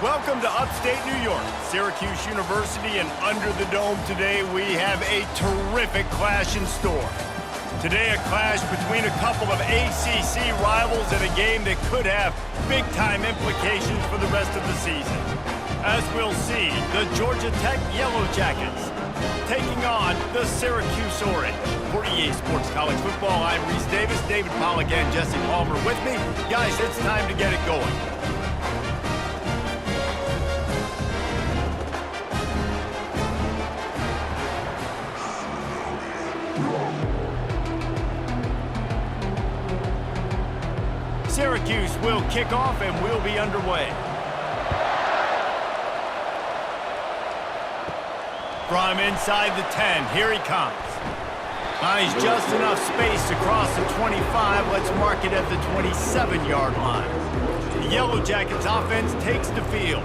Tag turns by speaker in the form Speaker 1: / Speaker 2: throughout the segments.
Speaker 1: Welcome to upstate New York, Syracuse University, and under the dome today we have a terrific clash in store. Today a clash between a couple of ACC rivals in a game that could have big-time implications for the rest of the season. As we'll see, the Georgia Tech Yellow Jackets taking on the Syracuse Orange. For EA Sports College Football, I'm Reese Davis, David Pollack, and Jesse Palmer with me. Guys, it's time to get it going. Syracuse will kick off and we'll be underway. From inside the 10, here he comes. Finds just enough space to cross the 25. Let's mark it at the 27-yard line. The Yellow Jackets offense takes the field.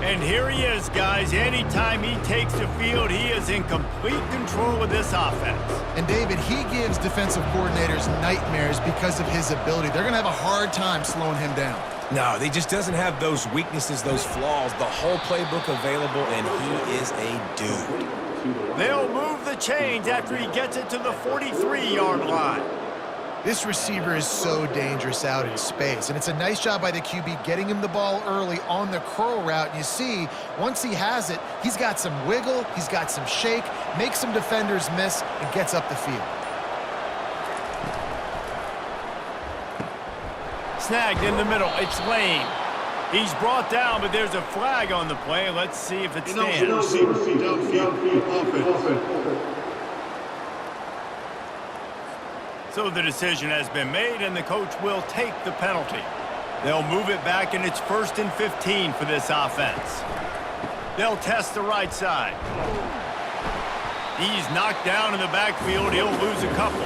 Speaker 1: And here he is, guys. Anytime he takes the field, he is in complete control of this offense.
Speaker 2: And David, he gives defensive coordinators nightmares because of his ability. They're going to have a hard time slowing him down.
Speaker 3: No, he just doesn't have those weaknesses, those flaws, the whole playbook available, and he is a dude.
Speaker 1: They'll move the chains after he gets it to the 43-yard line.
Speaker 2: This receiver is so dangerous out in space, and it's a nice job by the QB getting him the ball early on the curl route. And you see, once he has it, he's got some wiggle, he's got some shake, makes some defenders miss, and gets up the field.
Speaker 1: Snagged in the middle, it's Lane. He's brought down, but there's a flag on the play. Let's see if it stands. So the decision has been made, and the coach will take the penalty. They'll move it back, and it's 1st and 15 for this offense. They'll test the right side. He's knocked down in the backfield. He'll lose a couple.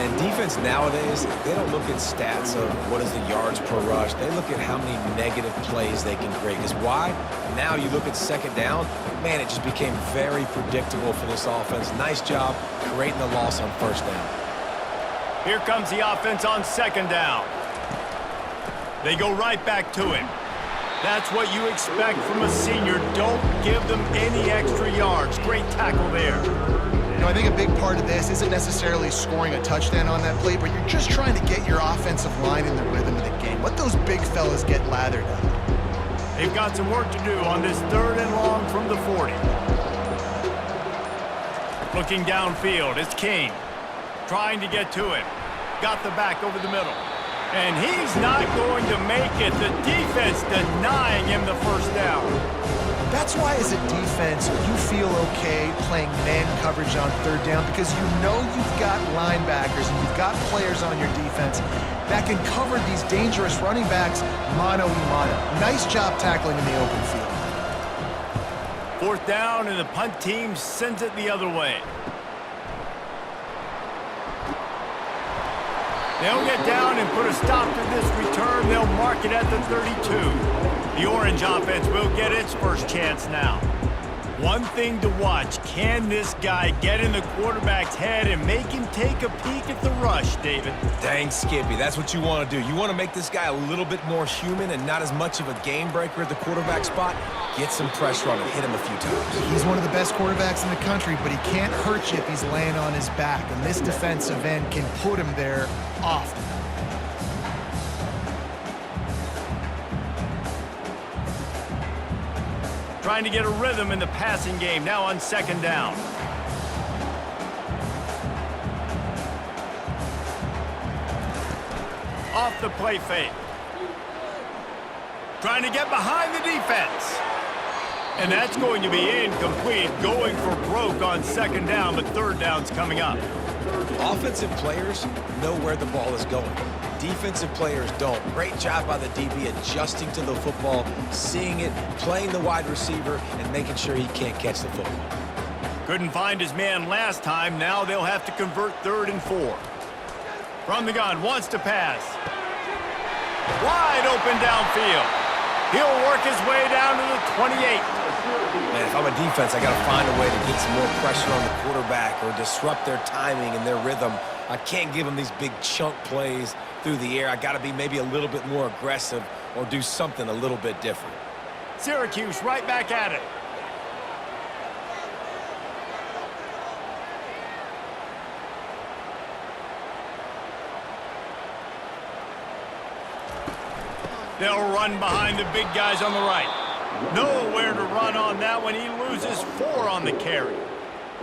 Speaker 3: And defense nowadays, they don't look at stats of what is the yards per rush. They look at how many negative plays they can create. Because why? Now you look at second down, man, it just became very predictable for this offense. Nice job creating the loss on first down.
Speaker 1: Here comes the offense on second down. They go right back to him. That's what you expect from a senior. Don't give them any extra yards. Great tackle there.
Speaker 2: You know, I think a big part of this isn't necessarily scoring a touchdown on that play, but you're just trying to get your offensive line in the rhythm of the game. Let those big fellas get lathered up.
Speaker 1: They've got some work to do on this 3rd and long from the 40. Looking downfield, it's King. Trying to get to him. Got the back over the middle. And he's not going to make it. The defense denying him the first down.
Speaker 2: That's why, as a defense, you feel okay playing man coverage on 3rd down, because you know you've got linebackers and you've got players on your defense that can cover these dangerous running backs mano-a-mano. Nice job tackling in the open field.
Speaker 1: 4th down, and the punt team sends it the other way. They'll get down and put a stop to this return. They'll mark it at the 32. The Orange offense will get its first chance now. One thing to watch, can this guy get in the quarterback's head and make him take a peek at the rush, David?
Speaker 3: Dang, Skippy, that's what you want to do. You want to make this guy a little bit more human and not as much of a game breaker at the quarterback spot. Get some pressure on him, hit him a few times.
Speaker 2: He's one of the best quarterbacks in the country, but he can't hurt you if he's laying on his back, and this defensive end can put him there often.
Speaker 1: Trying to get a rhythm in the passing game, now on second down. Off the play fake. Trying to get behind the defense. And that's going to be incomplete, going for broke on second down, but 3rd down's coming up.
Speaker 3: Offensive players know where the ball is going. Defensive players don't. Great job by the DB adjusting to the football, seeing it, playing the wide receiver, and making sure he can't catch the football.
Speaker 1: Couldn't find his man last time. Now they'll have to convert 3rd and 4. From the gun, wants to pass. Wide open downfield. He'll work his way down to the 28.
Speaker 3: Man, if I'm a defense, I got to find a way to get some more pressure on the quarterback or disrupt their timing and their rhythm. I can't give them these big chunk plays through the air. I got to be maybe a little bit more aggressive or do something a little bit different.
Speaker 1: Syracuse right back at it. They'll run behind the big guys on the right. Nowhere to run on that one. He loses 4 on the carry.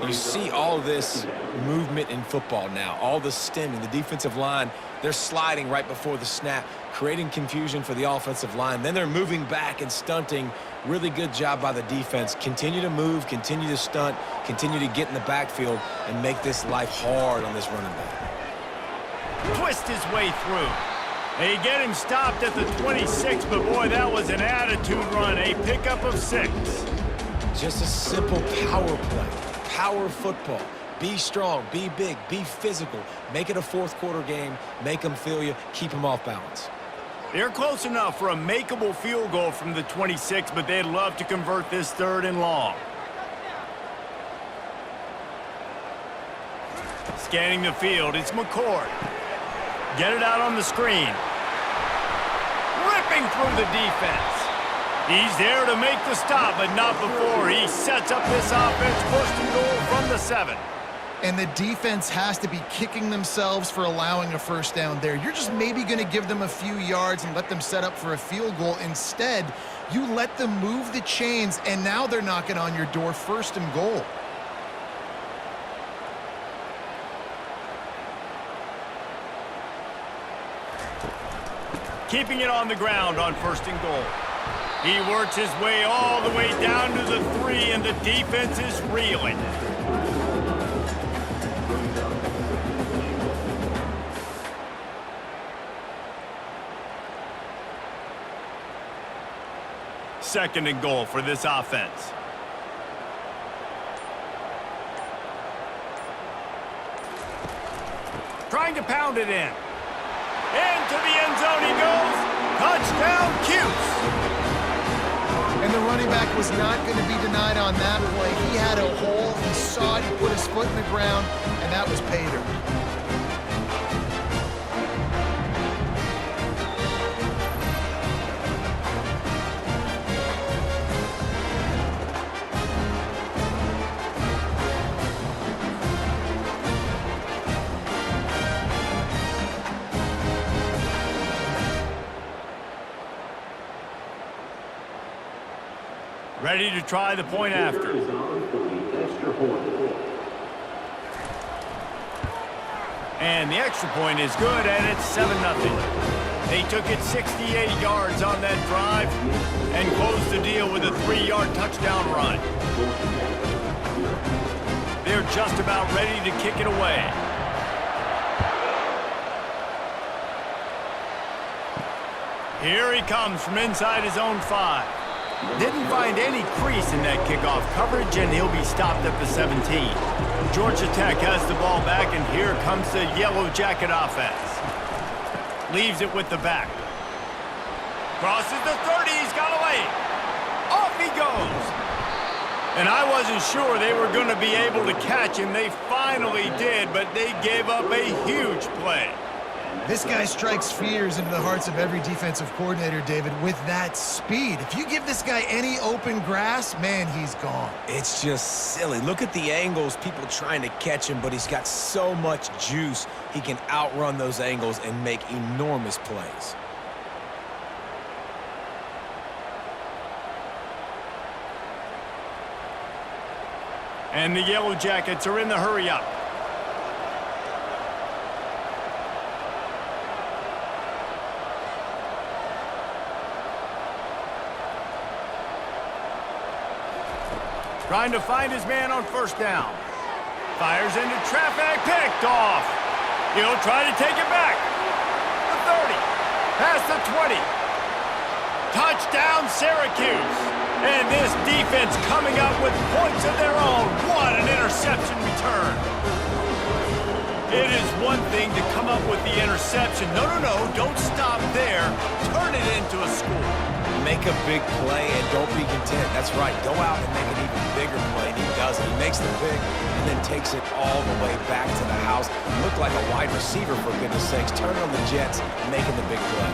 Speaker 3: You see all this movement in football now, all the stemming, the defensive line, they're sliding right before the snap, creating confusion for the offensive line. Then they're moving back and stunting. Really good job by the defense. Continue to move, continue to stunt, continue to get in the backfield and make this life hard on this running back.
Speaker 1: Twist his way through. They get him stopped at the 26, but boy, that was an attitude run, a pickup of 6.
Speaker 3: Just a simple power play, power football. Be strong, be big, be physical. Make it a fourth-quarter game. Make them feel you, keep them off balance.
Speaker 1: They're close enough for a makeable field goal from the 26, but they'd love to convert this 3rd and long. Scanning the field, it's McCord. Get it out on the screen. Ripping through the defense. He's there to make the stop, but not before he sets up this offense. 1st and goal from the 7.
Speaker 2: And the defense has to be kicking themselves for allowing a 1st down there. You're just maybe going to give them a few yards and let them set up for a field goal. Instead, you let them move the chains, and now they're knocking on your door. 1st and goal.
Speaker 1: Keeping it on the ground on 1st and goal. He works his way all the way down to the 3, and the defense is reeling. Second and goal for this offense. Trying to pound it in. Into the end zone he goes. Touchdown, Cuse.
Speaker 2: And the running back was not going to be denied on that play. He had a hole. He saw it. He put his foot in the ground, and that was pay dirt.
Speaker 1: Ready to try the point after. And the extra point is good, and it's 7-0. They took it 68 yards on that drive and closed the deal with a 3-yard touchdown run. They're just about ready to kick it away. Here he comes from inside his own 5. Didn't find any crease in that kickoff coverage, and he'll be stopped at the 17. Georgia Tech has the ball back, and here comes the Yellow Jacket offense. Leaves it with the back. Crosses the 30, he's got away. Off he goes. And I wasn't sure they were going to be able to catch him. They finally did, but they gave up a huge play.
Speaker 2: This guy strikes fears into the hearts of every defensive coordinator, David, with that speed. If you give this guy any open grass, man, he's gone.
Speaker 3: It's just silly. Look at the angles, people trying to catch him, but he's got so much juice. He can outrun those angles and make enormous plays.
Speaker 1: And the Yellow Jackets are in the hurry-up. Trying to find his man on 1st down. Fires into traffic, picked off. He'll try to take it back. The 30, past the 20. Touchdown, Syracuse. And this defense coming up with points of their own. What an interception return. It is one thing to come up with the interception. No, don't stop there. Turn it into a score.
Speaker 3: Make a big play and don't be content. That's right. Go out and make an even bigger play, and he does it. He makes the pick and then takes it all the way back to the house. Looked like a wide receiver, for goodness sakes. Turning on the Jets, making the big play.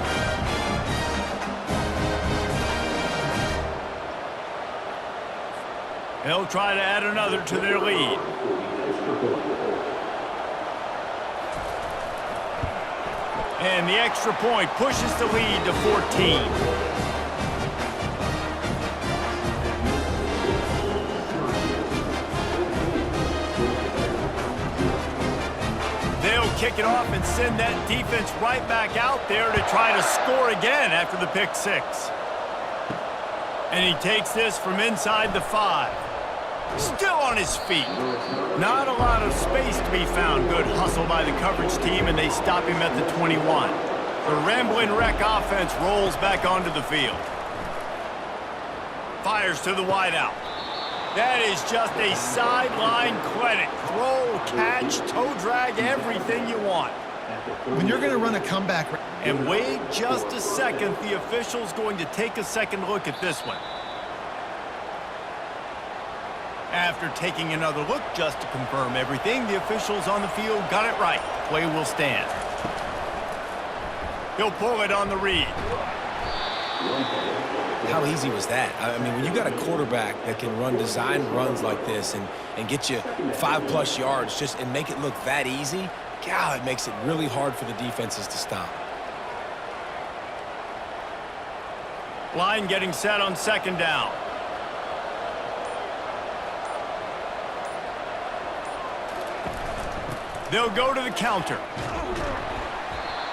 Speaker 1: They'll try to add another to their lead. And the extra point pushes the lead to 14. They'll kick it off and send that defense right back out there to try to score again after the pick six. And he takes this from inside the 5. Still on his feet. Not a lot of space to be found. Good hustle by the coverage team, and they stop him at the 21. The Rambling Wreck offense rolls back onto the field. Fires to the wideout. That is just a sideline clinic. Throw, catch, toe drag, everything you want.
Speaker 2: When you're going to run a comeback...
Speaker 1: And wait just a second. The official's going to take a second look at this one. After taking another look just to confirm everything, the officials on the field got it right. Play will stand. He'll pull it on the read.
Speaker 3: How easy was that? I mean, when you got a quarterback that can run designed runs like this and get you 5+ yards and make it look that easy, God, it makes it really hard for the defenses to stop.
Speaker 1: Line getting set on second down. They'll go to the counter.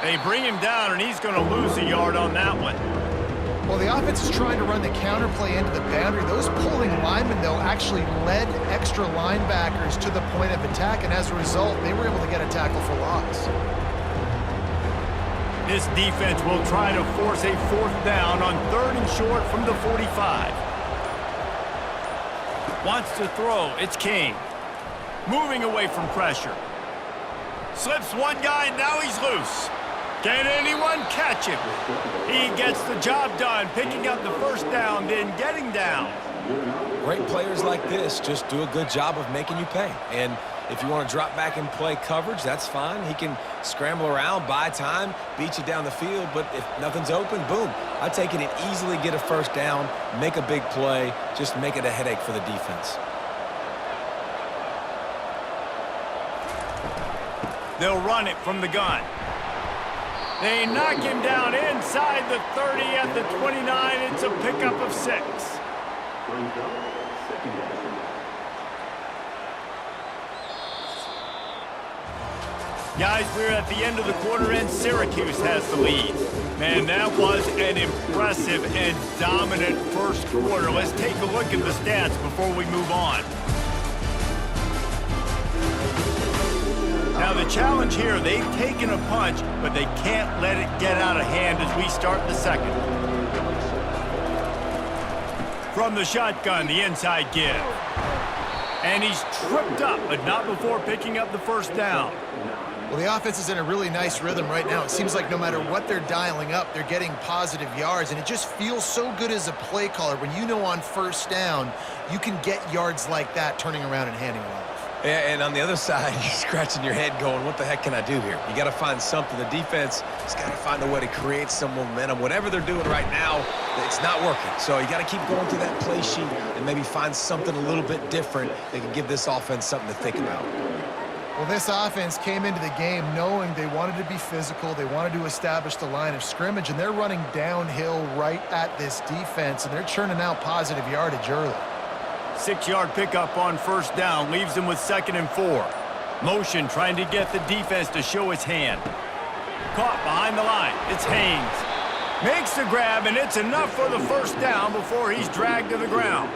Speaker 1: They bring him down, and he's going to lose a yard on that one.
Speaker 2: Well, the offense is trying to run the counter play into the boundary. Those pulling linemen, though, actually led extra linebackers to the point of attack, and as a result, they were able to get a tackle for loss.
Speaker 1: This defense will try to force a 4th down on 3rd and short from the 45. Wants to throw. It's King. Moving away from pressure. Slips one guy, now he's loose. Can anyone catch him? He gets the job done, picking up the 1st down, then getting down.
Speaker 3: Great players like this just do a good job of making you pay. And if you want to drop back and play coverage, that's fine. He can scramble around, buy time, beat you down the field. But if nothing's open, boom. I take it and easily get a 1st down, make a big play, just make it a headache for the defense.
Speaker 1: They'll run it from the gun. They knock him down inside the 30 at the 29. It's a pickup of 6. Guys, we're at the end of the quarter, and Syracuse has the lead. Man, that was an impressive and dominant first quarter. Let's take a look at the stats before we move on. Now, the challenge here, they've taken a punch, but they can't let it get out of hand as we start the second. From the shotgun, the inside give. And he's tripped up, but not before picking up the 1st down.
Speaker 2: Well, the offense is in a really nice rhythm right now. It seems like no matter what they're dialing up, they're getting positive yards, and it just feels so good as a play caller when you know on 1st down you can get yards like that turning around and handing it off.
Speaker 3: Yeah, and on the other side, you're scratching your head going, what the heck can I do here? You got to find something. The defense has got to find a way to create some momentum. Whatever they're doing right now, it's not working. So you got to keep going through that play sheet and maybe find something a little bit different that can give this offense something to think about.
Speaker 2: Well, this offense came into the game knowing they wanted to be physical, they wanted to establish the line of scrimmage, and they're running downhill right at this defense, and they're churning out positive yardage early.
Speaker 1: 6-yard pickup on 1st down leaves them with 2nd and 4. Motion trying to get the defense to show its hand. Caught behind the line. It's Haynes. Makes the grab, and it's enough for the 1st down before he's dragged to the ground.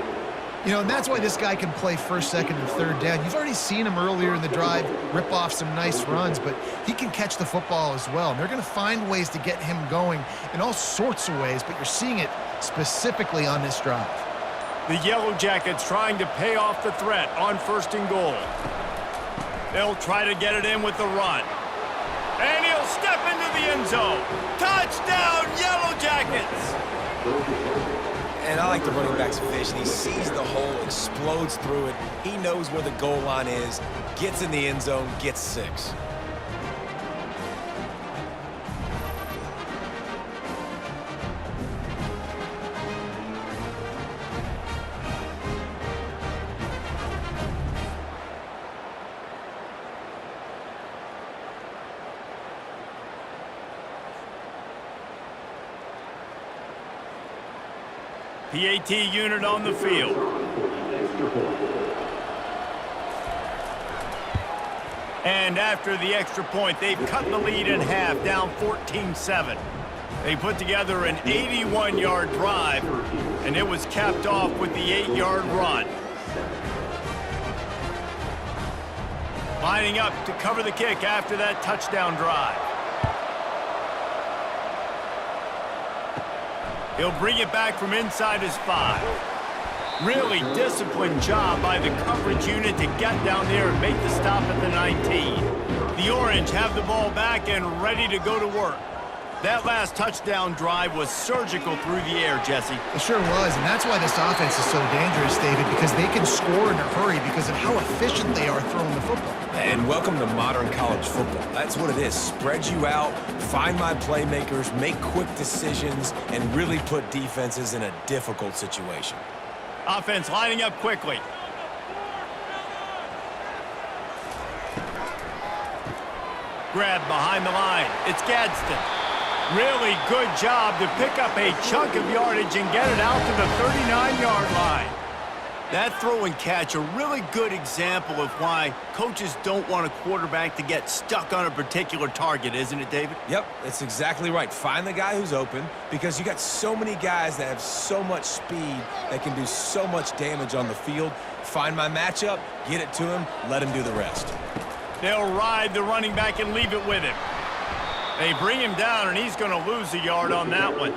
Speaker 2: You know, and that's why this guy can play 1st, 2nd, and 3rd down. You've already seen him earlier in the drive rip off some nice runs, but he can catch the football as well. And they're going to find ways to get him going in all sorts of ways, but you're seeing it specifically on this drive.
Speaker 1: The Yellow Jackets trying to pay off the threat on 1st and goal. They'll try to get it in with the run. And he'll step into the end zone. Touchdown, Yellow Jackets!
Speaker 3: And I like the running back's vision. He sees the hole, explodes through it. He knows where the goal line is, gets in the end zone, gets 6.
Speaker 1: PAT unit on the field. And after the extra point, they've cut the lead in half, down 14-7. They put together an 81-yard drive, and it was capped off with the 8-yard run. Lining up to cover the kick after that touchdown drive. He'll bring it back from inside his 5. Really disciplined job by the coverage unit to get down there and make the stop at the 19. The Orange have the ball back and ready to go to work. That last touchdown drive was surgical through the air, Jesse.
Speaker 2: It sure was, and that's why this offense is so dangerous, David, because they can score in a hurry because of how efficient they are throwing the football.
Speaker 3: And welcome to modern college football. That's what it is. Spread you out, find my playmakers, make quick decisions, and really put defenses in a difficult situation.
Speaker 1: Offense lining up quickly. Grab behind the line. It's Gadsden. Really good job to pick up a chunk of yardage and get it out to the 39-yard line. That throw and catch, a really good example of why coaches don't want a quarterback to get stuck on a particular target, isn't it, David?
Speaker 3: Yep, that's exactly right. Find the guy who's open because you got so many guys that have so much speed that can do so much damage on the field. Find my matchup, get it to him, let him do the rest.
Speaker 1: They'll ride the running back and leave it with him. They bring him down, and he's going to lose a yard on that one.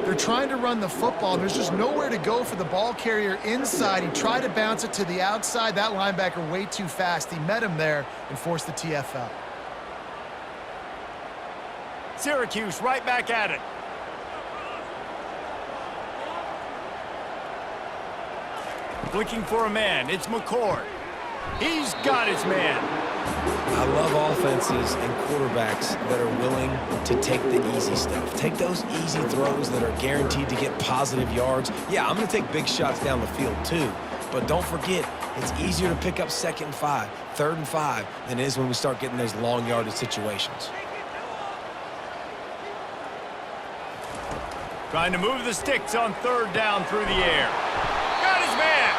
Speaker 2: They're trying to run the football. There's just nowhere to go for the ball carrier inside. He tried to bounce it to the outside. That linebacker way too fast. He met him there and forced the TFL.
Speaker 1: Syracuse right back at it. Looking for a man. It's McCord. He's got his man.
Speaker 3: I love offenses and quarterbacks that are willing to take the easy stuff. Take those easy throws that are guaranteed to get positive yards. Yeah, I'm going to take big shots down the field too. But don't forget, it's easier to pick up 2nd and 5, 3rd and 5 than it is when we start getting those long yardage situations.
Speaker 1: Trying to move the sticks on 3rd down through the air. Got his man.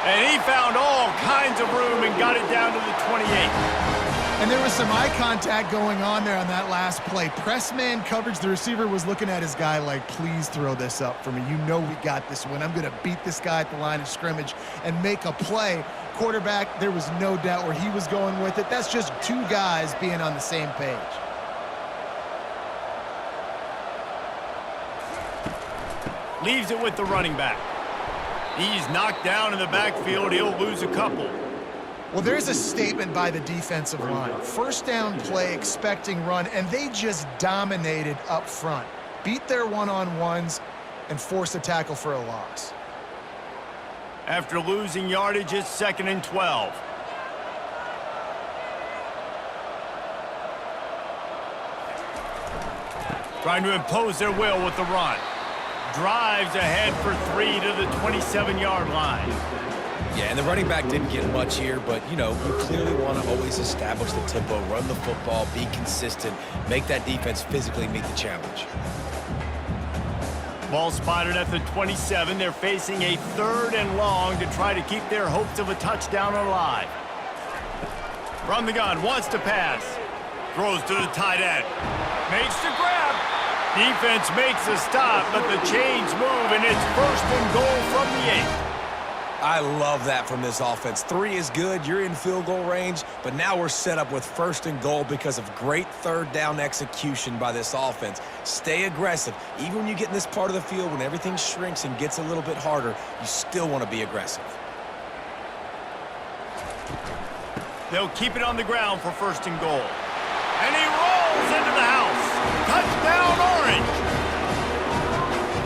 Speaker 1: And he found all kinds of room and got it down to the 28.
Speaker 2: And there was some eye contact going on there on that last play. Press man coverage. The receiver was looking at his guy like, please throw this up for me. You know we got this one. I'm going to beat this guy at the line of scrimmage and make a play. Quarterback, there was no doubt where he was going with it. That's just two guys being on the same page.
Speaker 1: Leaves it with the running back. He's knocked down in the backfield. He'll lose a couple.
Speaker 2: Well, there's a statement by the defensive line. 1st down play, expecting run, and they just dominated up front. Beat their one-on-ones and forced a tackle for a loss.
Speaker 1: After losing yardage, it's 2nd and 12. Trying to impose their will with the run. Drives ahead for 3 to the 27-yard line.
Speaker 3: Yeah, and the running back didn't get much here, but, you know, you clearly want to always establish the tempo, run the football, be consistent, make that defense physically meet the challenge.
Speaker 1: Ball spotted at the 27. They're facing a 3rd and long to try to keep their hopes of a touchdown alive. From the gun, wants to pass. Throws to the tight end. Makes the grab. Defense makes a stop, but the chains move, and it's 1st and goal from the 8.
Speaker 3: I love that from this offense. 3 is good. You're in field goal range, but now we're set up with 1st and goal because of great 3rd down execution by this offense. Stay aggressive. Even when you get in this part of the field, when everything shrinks and gets a little bit harder, you still want to be aggressive.
Speaker 1: They'll keep it on the ground for 1st and goal. And he rolls into the house. Touchdown, Orange!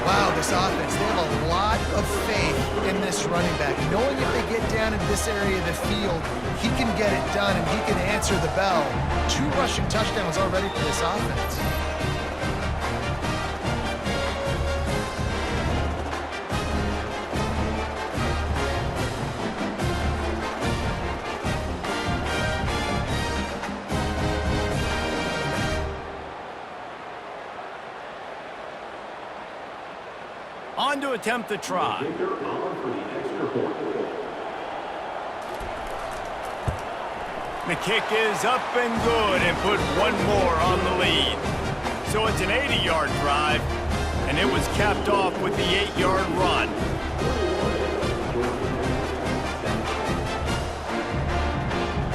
Speaker 2: Wow, this offense, they have a lot of faith in this running back. Knowing if they get down in this area of the field, he can get it done and he can answer the bell. 2 rushing touchdowns already for this offense.
Speaker 1: On to attempt the try. The kick is up and good and put one more on the lead. So it's an 80-yard drive, and it was capped off with the 8-yard run.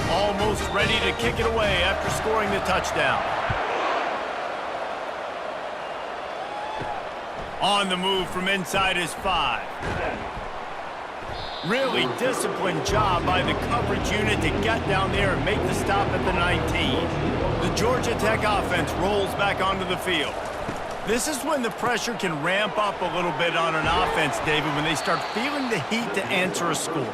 Speaker 1: Almost ready to kick it away after scoring the touchdown. On the move from inside his 5. Really disciplined job by the coverage unit to get down there and make the stop at the 19. The Georgia Tech offense rolls back onto the field. This is when the pressure can ramp up a little bit on an offense, David, when they start feeling the heat to answer a score.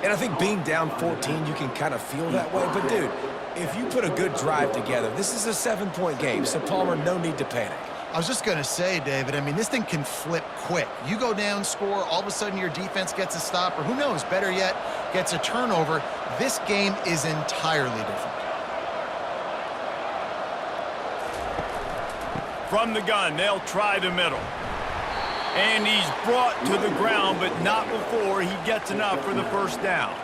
Speaker 3: And I think being down 14, you can kind of feel that way. But, dude, if you put a good drive together, this is a 7-point game. So, Palmer, no need to panic.
Speaker 2: I was just going to say, David, I mean, this thing can flip quick. You go down, score, all of a sudden your defense gets a stop, or who knows, better yet, gets a turnover. This game is entirely different.
Speaker 1: From the gun, they'll try the middle. And he's brought to the ground, but not before he gets enough for the first down.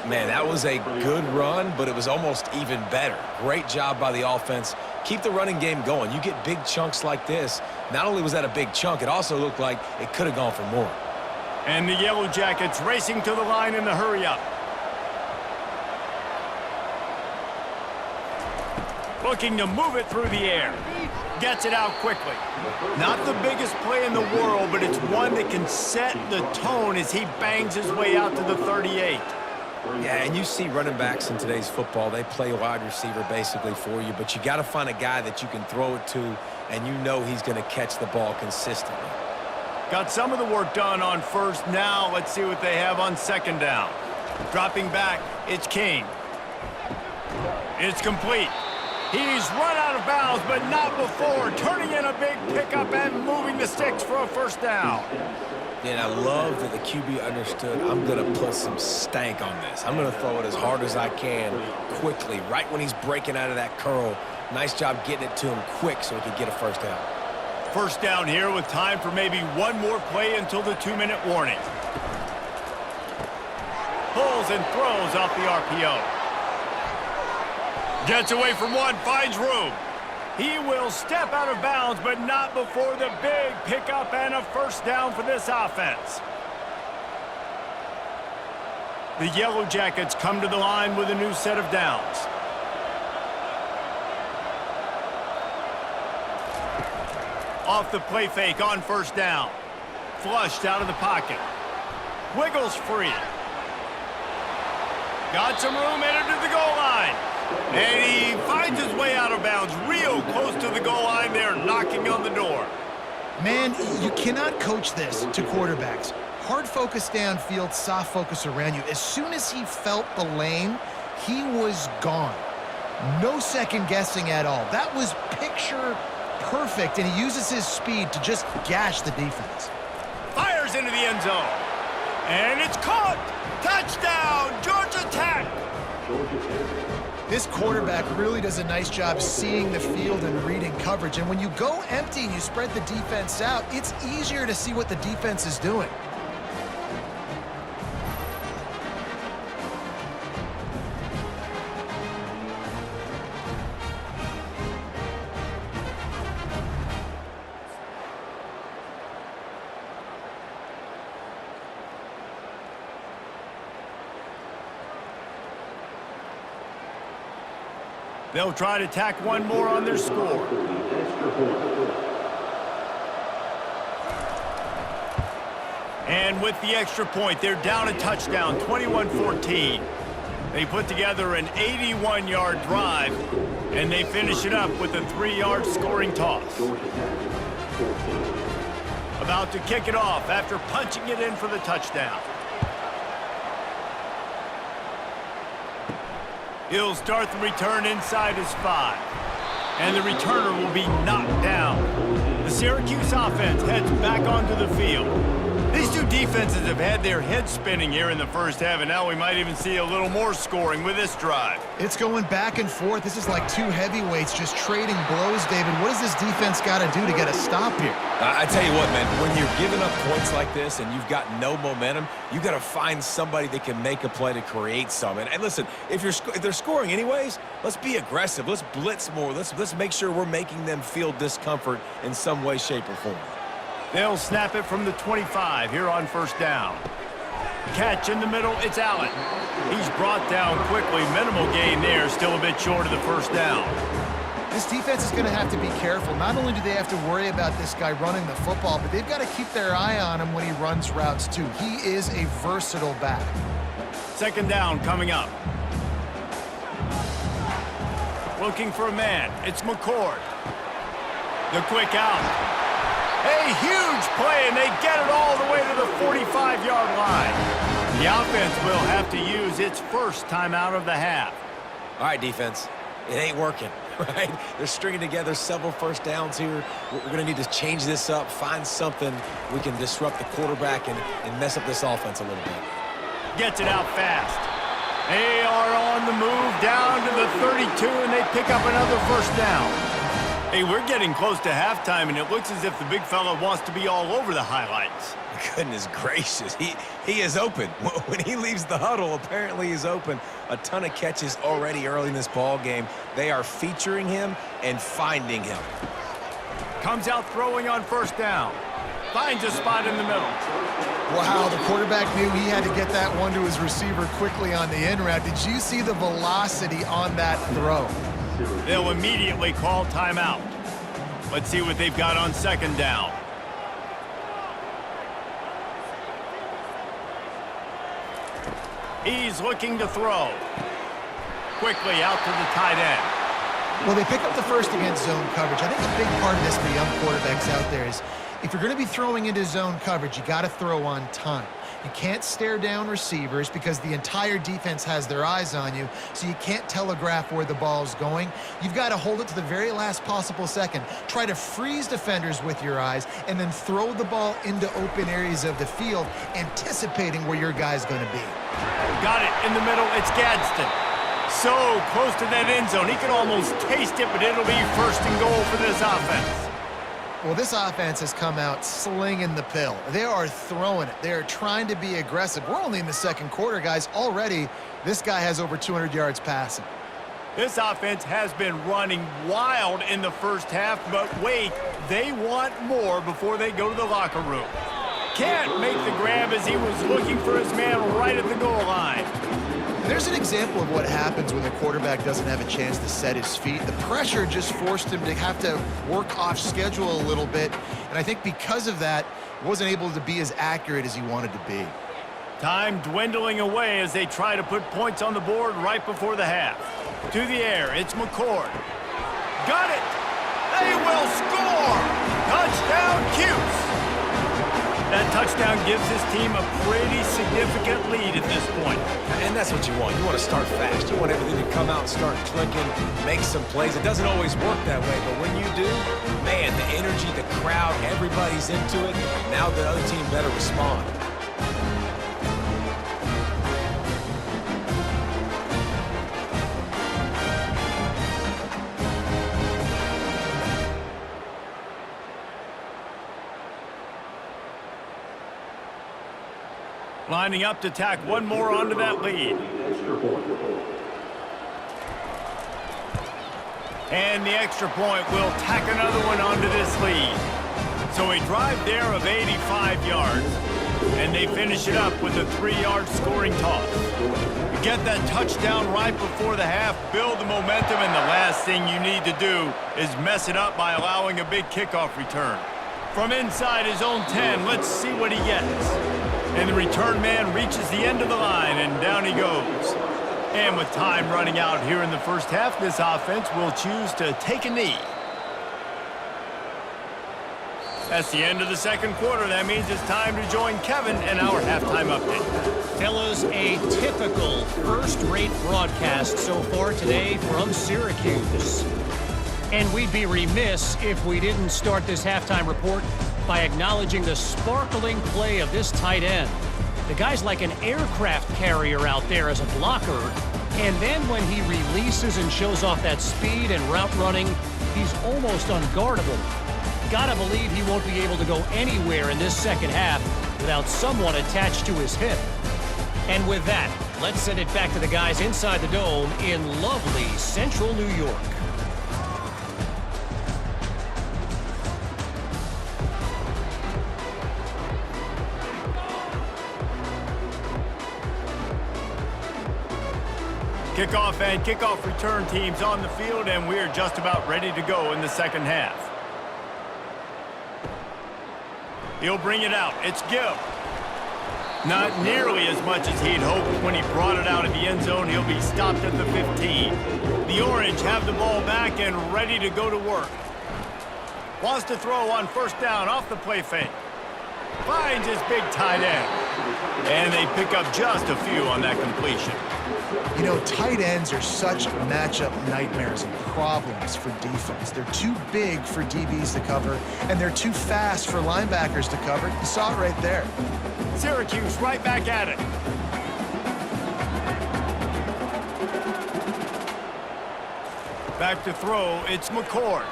Speaker 3: Man, that was a good run, but it was almost even better. Great job by the offense. Keep the running game going. You get big chunks like this. Not only was that a big chunk, it also looked like it could have gone for more.
Speaker 1: And the Yellow Jackets racing to the line in the hurry-up. Looking to move it through the air. Gets it out quickly. Not the biggest play in the world, but it's one that can set the tone as he bangs his way out to the 38.
Speaker 3: Yeah, and you see running backs in today's football, they play wide receiver basically for you, but you got to find a guy that you can throw it to, and you know he's going to catch the ball consistently.
Speaker 1: Got some of the work done on first. Now let's see what they have on second down. Dropping back, it's King. It's complete. He's run out of bounds, but not before turning in a big pickup and moving the sticks for a first down.
Speaker 3: And I love that the QB understood, I'm going to put some stank on this. I'm going to throw it as hard as I can quickly, right when he's breaking out of that curl. Nice job getting it to him quick so he could get a first down.
Speaker 1: First down here with time for maybe one more play until the 2-minute warning. Pulls and throws off the RPO. Gets away from one, finds room. He will step out of bounds, but not before the big pickup and a first down for this offense. The Yellow Jackets come to the line with a new set of downs. Off the play fake on first down. Flushed out of the pocket. Wiggles free. Got some room, entered to the goal line. And he finds his way out of bounds real close to the goal line there, knocking on the door.
Speaker 2: Man, you cannot coach this to quarterbacks. Hard focus downfield, soft focus around you. As soon as he felt the lane, he was gone. No second guessing at all. That was picture perfect, and he uses his speed to just gash the defense.
Speaker 1: Fires into the end zone. And it's caught. Touchdown, Georgia Tech.
Speaker 2: This quarterback really does a nice job seeing the field and reading coverage. And when you go empty and you spread the defense out, it's easier to see what the defense is doing.
Speaker 1: They'll try to tack one more on their score. And with the extra point, they're down a touchdown, 21-14. They put together an 81-yard drive, and they finish it up with a 3-yard scoring toss. About to kick it off after punching it in for the touchdown. He'll start the return inside his 5. And the returner will be knocked down. The Syracuse offense heads back onto the field. These two defenses have had their heads spinning here in the first half, and now we might even see a little more scoring with this drive.
Speaker 2: It's going back and forth. This is like two heavyweights just trading blows, David. What does this defense got to do to get a stop here?
Speaker 3: I tell you what, man, when you're giving up points like this and you've got no momentum, you got to find somebody that can make a play to create some. And listen, if they're scoring anyways, let's be aggressive. Let's blitz more. Let's make sure we're making them feel discomfort in some way, shape, or form.
Speaker 1: They'll snap it from the 25 here on first down. Catch in the middle, it's Allen. He's brought down quickly. Minimal gain there, still a bit short of the first down.
Speaker 2: This defense is going to have to be careful. Not only do they have to worry about this guy running the football, but they've got to keep their eye on him when he runs routes too. He is a versatile back.
Speaker 1: Second down coming up. Looking for a man, it's McCord. The quick out. A huge play, and they get it all the way to the 45-yard line. The offense will have to use its first timeout of the half.
Speaker 3: All right, defense. It ain't working, right? They're stringing together several first downs here. We're going to need to change this up, find something we can disrupt the quarterback and mess up this offense a little bit.
Speaker 1: Gets it out fast. They are on the move down to the 32, and they pick up another first down. Hey, we're getting close to halftime, and it looks as if the big fella wants to be all over the highlights.
Speaker 3: Goodness gracious, he is open. When he leaves the huddle, apparently he's open. A ton of catches already early in this ball game. They are featuring him and finding him.
Speaker 1: Comes out throwing on first down. Finds a spot in the middle.
Speaker 2: Wow, the quarterback knew he had to get that one to his receiver quickly on the in route. Did you see the velocity on that throw?
Speaker 1: They'll immediately call timeout. Let's see what they've got on second down. He's looking to throw. Quickly out to the tight end.
Speaker 2: Well, they pick up the first against zone coverage. I think a big part of this for young quarterbacks out there is if you're going to be throwing into zone coverage, you got to throw on time. You can't stare down receivers because the entire defense has their eyes on you, so you can't telegraph where the ball's going. You've got to hold it to the very last possible second. Try to freeze defenders with your eyes and then throw the ball into open areas of the field, anticipating where your guy's going to be.
Speaker 1: Got it in the middle. It's Gadsden. So close to that end zone. He could almost taste it, but it'll be first and goal for this offense.
Speaker 2: Well, this offense has come out slinging the pill. They are throwing it. They are trying to be aggressive. We're only in the second quarter, guys. Already, this guy has over 200 yards passing.
Speaker 1: This offense has been running wild in the first half, but wait, they want more before they go to the locker room. Can't make the grab as he was looking for his man right at the goal line.
Speaker 2: There's an example of what happens when the quarterback doesn't have a chance to set his feet. The pressure just forced him to have to work off schedule a little bit, and I think because of that, wasn't able to be as accurate as he wanted to be.
Speaker 1: Time dwindling away as they try to put points on the board right before the half. To the air, it's McCord. Got it! They will score! Touchdown, Cuse! That touchdown gives his team a pretty significant lead at this point.
Speaker 3: And that's what you want. You want to start fast. You want everything to come out and start clicking, make some plays. It doesn't always work that way, but when you do, man, the energy, the crowd, everybody's into it. Now the other team better respond.
Speaker 1: Lining up to tack one more onto that lead. And the extra point will tack another one onto this lead. So a drive there of 85 yards, and they finish it up with a 3-yard scoring toss. You get that touchdown right before the half, build the momentum, and the last thing you need to do is mess it up by allowing a big kickoff return. From inside his own 10, let's see what he gets. And the return man reaches the end of the line, and down he goes. And with time running out here in the first half, this offense will choose to take a knee. That's the end of the second quarter. That means it's time to join Kevin in our halftime update.
Speaker 4: Fellas, a typical first-rate broadcast so far today from Syracuse. And we'd be remiss if we didn't start this halftime report by acknowledging the sparkling play of this tight end. The guy's like an aircraft carrier out there as a blocker, and then when he releases and shows off that speed and route running, he's almost unguardable. Gotta believe he won't be able to go anywhere in this second half without someone attached to his hip. And with that, let's send it back to the guys inside the dome in lovely central New York.
Speaker 1: Kickoff and kickoff return teams on the field, and we're just about ready to go in the second half. He'll bring it out. It's Gill. Not nearly as much as he'd hoped when he brought it out of the end zone. He'll be stopped at the 15. The Orange have the ball back and ready to go to work. Wants to throw on first down off the play fake. Finds his big tight end. And they pick up just a few on that completion.
Speaker 2: You know, tight ends are such matchup nightmares and problems for defense. They're too big for DBs to cover, and they're too fast for linebackers to cover. You saw it right there.
Speaker 1: Syracuse right back at it. Back to throw, it's McCord.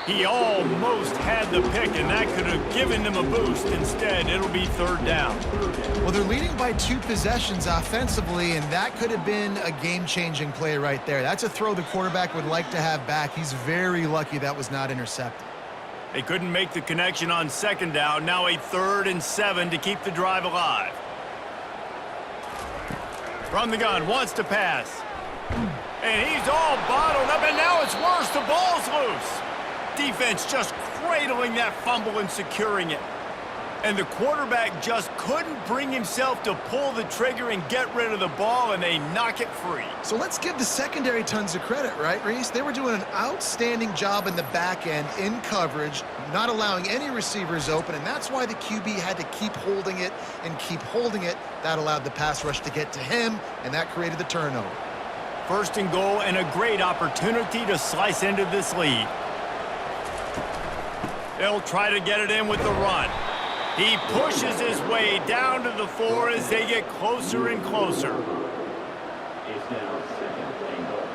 Speaker 1: He almost had the pick, and that could have given them a boost. Instead, it'll be third down.
Speaker 2: Well, they're leading by 2 possessions offensively, and that could have been a game-changing play right there. That's a throw the quarterback would like to have back. He's very lucky that was not intercepted.
Speaker 1: They couldn't make the connection on second down. Now a 3rd and 7 to keep the drive alive. From the gun, wants to pass. And he's all bottled up, and now it's worse. The ball's loose. Defense just cradling that fumble and securing it. And the quarterback just couldn't bring himself to pull the trigger and get rid of the ball, and they knock it free.
Speaker 2: So let's give the secondary tons of credit, right, Reese? They were doing an outstanding job in the back end in coverage, not allowing any receivers open, and that's why the QB had to keep holding it and keep holding it. That allowed the pass rush to get to him, and that created the turnover.
Speaker 1: 1st and goal, and a great opportunity to slice into this lead. They'll try to get it in with the run. He pushes his way down to the 4 as they get closer and closer.
Speaker 5: It's now 2nd and goal.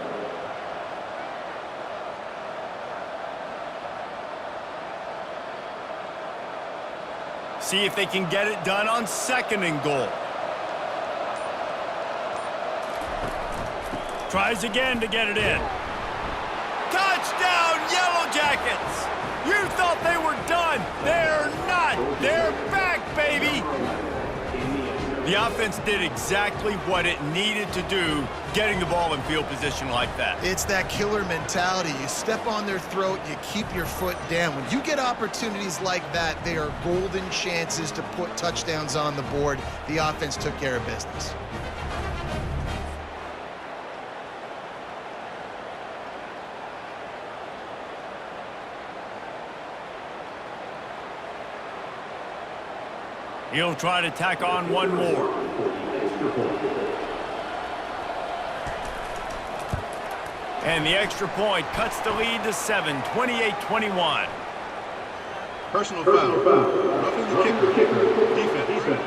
Speaker 1: See if they can get it done on 2nd and goal. Tries again to get it in. Touchdown, Yellow Jackets! You thought they were done. They're not. They're back, baby. The offense did exactly what it needed to do, getting the ball in field position like that.
Speaker 2: It's that killer mentality. You step on their throat, you keep your foot down. When you get opportunities like that, they are golden chances to put touchdowns on the board. The offense took care of business.
Speaker 1: He'll try to tack on one more. And the extra point cuts the lead to 7, 28-21.
Speaker 6: Personal foul. Roughing the kicker. Defense.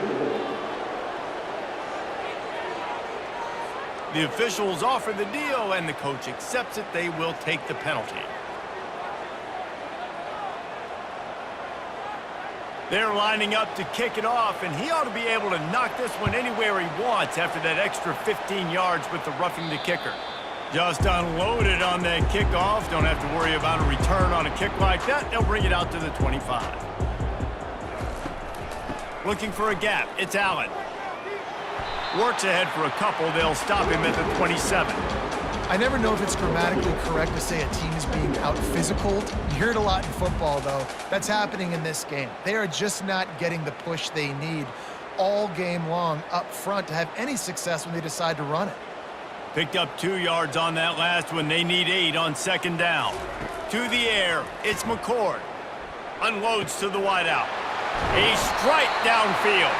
Speaker 1: The officials offer the deal, and the coach accepts it. They will take the penalty. They're lining up to kick it off, and he ought to be able to knock this one anywhere he wants after that extra 15 yards with the roughing the kicker. Just unloaded on that kickoff. Don't have to worry about a return on a kick like that. They'll bring it out to the 25. Looking for a gap. It's Allen. Works ahead for a couple. They'll stop him at the 27.
Speaker 2: I never know if it's grammatically correct to say a team is being out-physicaled. You hear it a lot in football, though. That's happening in this game. They are just not getting the push they need all game long up front to have any success when they decide to run it.
Speaker 1: Picked up 2 yards on that last one. They need 8 on second down. To the air, it's McCord. Unloads to the wideout. A strike downfield.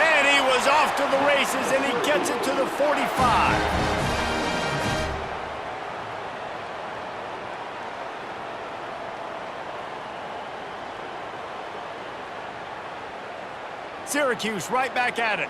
Speaker 1: And he was off to the races, and he gets it to the 45. Syracuse right back at it.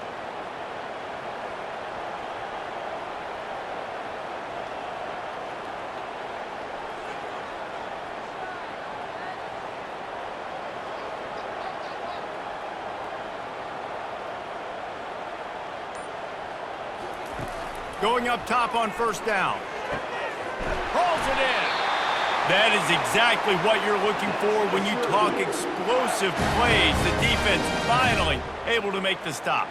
Speaker 1: Going up top on first down. Hauls it in. That is exactly what you're looking for when you talk explosive plays. The defense finally able to make the stop.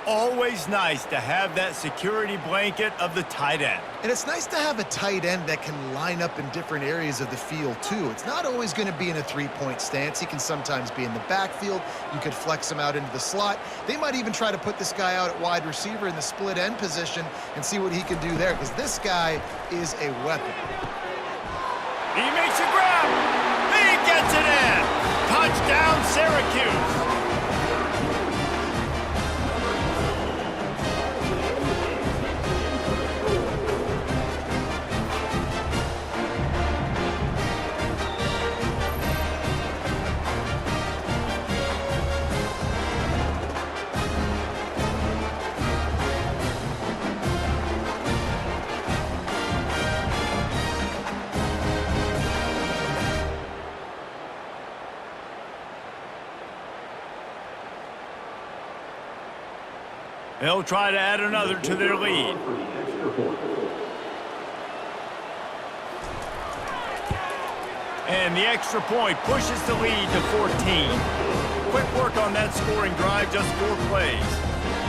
Speaker 1: Always nice to have that security blanket of the tight end.
Speaker 2: And it's nice to have a tight end that can line up in different areas of the field, too. It's not always going to be in a three-point stance. He can sometimes be in the backfield. You could flex him out into the slot. They might even try to put this guy out at wide receiver in the split end position and see what he can do there, because this guy is a weapon.
Speaker 1: He makes a grab. He gets it in. Touchdown, Syracuse. They'll try to add another to their lead. And the extra point pushes the lead to 14. Quick work on that scoring drive, just 4 plays.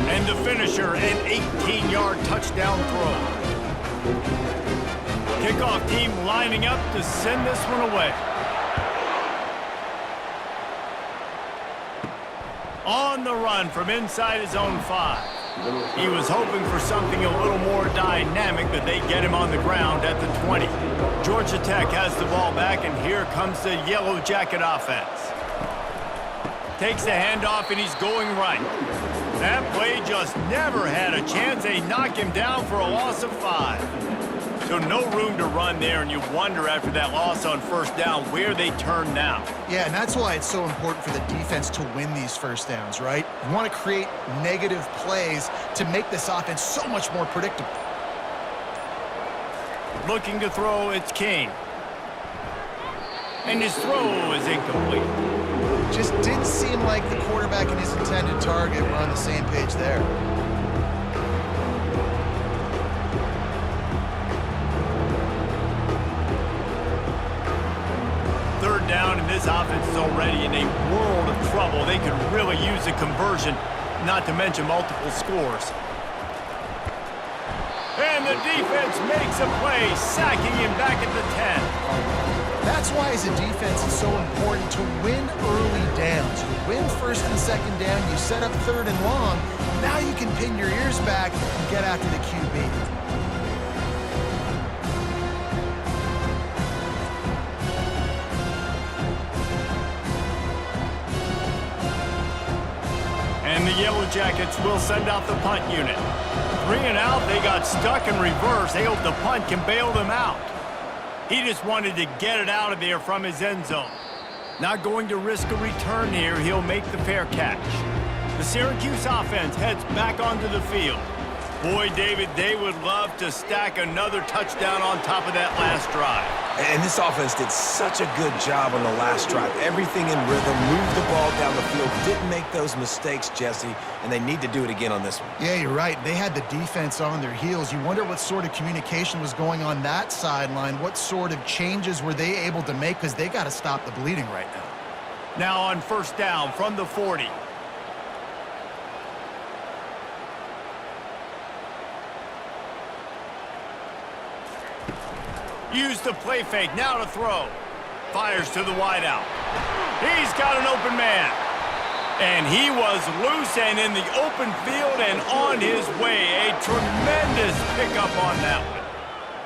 Speaker 1: And the finisher, an 18-yard touchdown throw. Kickoff team lining up to send this one away. On the run from inside his own 5. He was hoping for something a little more dynamic, but they get him on the ground at the 20. Georgia Tech has the ball back, and here comes the Yellow Jacket offense. Takes the handoff, and he's going right. That play just never had a chance. They knock him down for a loss of 5. So no room to run there, and you wonder after that loss on first down where they turn now.
Speaker 2: Yeah, and that's why it's so important for the defense to win these first downs, right? You want to create negative plays to make this offense so much more predictable.
Speaker 1: Looking to throw, it's King. And his throw is incomplete.
Speaker 2: Just didn't seem like the quarterback and his intended target were on the same page there.
Speaker 1: Third down, and this offense is already in a world of trouble. They could really use a conversion, not to mention multiple scores. And the defense makes a play, sacking him back at the 10.
Speaker 2: That's why, as a defense, it's so important to win early downs. You win first and second down, you set up third and long. Now you can pin your ears back and get after the QB.
Speaker 1: And the Yellow Jackets will send out the punt unit. 3 and out, they got stuck in reverse. They hope the punt can bail them out. He just wanted to get it out of there from his end zone. Not going to risk a return here. He'll make the fair catch. The Syracuse offense heads back onto the field. Boy, David, they would love to stack another touchdown on top of that last drive.
Speaker 3: And this offense did such a good job on the last drive. Everything in rhythm, moved the ball down the field, didn't make those mistakes, Jesse, and they need to do it again on this one.
Speaker 2: Yeah, you're right. They had the defense on their heels. You wonder what sort of communication was going on that sideline. What sort of changes were they able to make? Because they got to stop the bleeding right now.
Speaker 1: Now on first down from the 40. Use the play fake, now to throw. Fires to the wideout. He's got an open man. And he was loose and in the open field and on his way. A tremendous pickup on that one.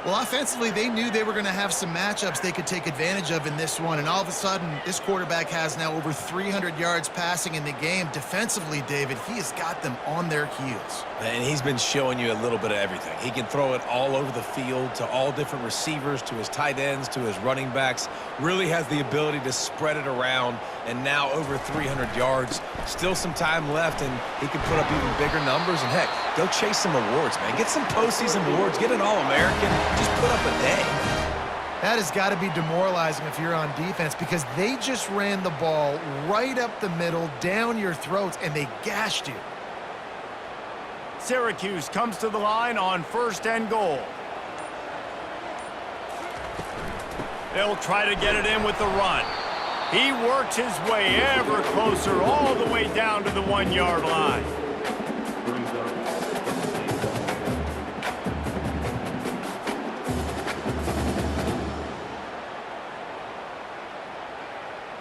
Speaker 2: Well, offensively, they knew they were going to have some matchups they could take advantage of in this one. And all of a sudden, this quarterback has now over 300 yards passing in the game. Defensively, David, he has got them on their heels.
Speaker 3: And he's been showing you a little bit of everything. He can throw it all over the field to all different receivers, to his tight ends, to his running backs. Really has the ability to spread it around, and now over 300 yards. Still some time left, and he can put up even bigger numbers. And, heck, go chase some awards, man. Get some postseason awards. Get an All-American. Just put up a day.
Speaker 2: That has got to be demoralizing if you're on defense, because they just ran the ball right up the middle, down your throats, and they gashed you.
Speaker 1: Syracuse comes to the line on 1st and goal. They'll try to get it in with the run. He works his way ever closer all the way down to the 1-yard line.